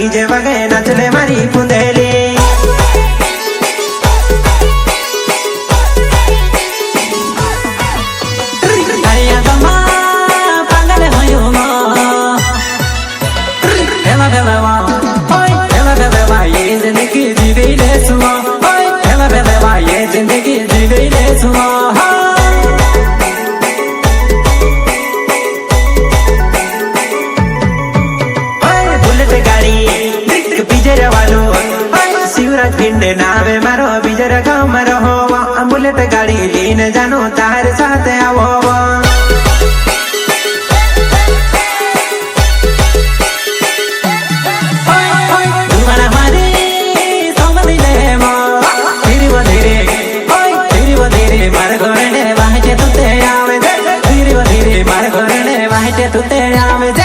DJ वगे नचले मारी कुंदेली जिंदगी जी गई ले सुना बुलेट गाड़ी बीजर वालो शिवराज पिंड नावे मारो बीजर गाँव में रहो बुलेट गाड़ी लेने जानो तार साथ आवो धीरे धीरे मार घरे वाहते तू ते आवे।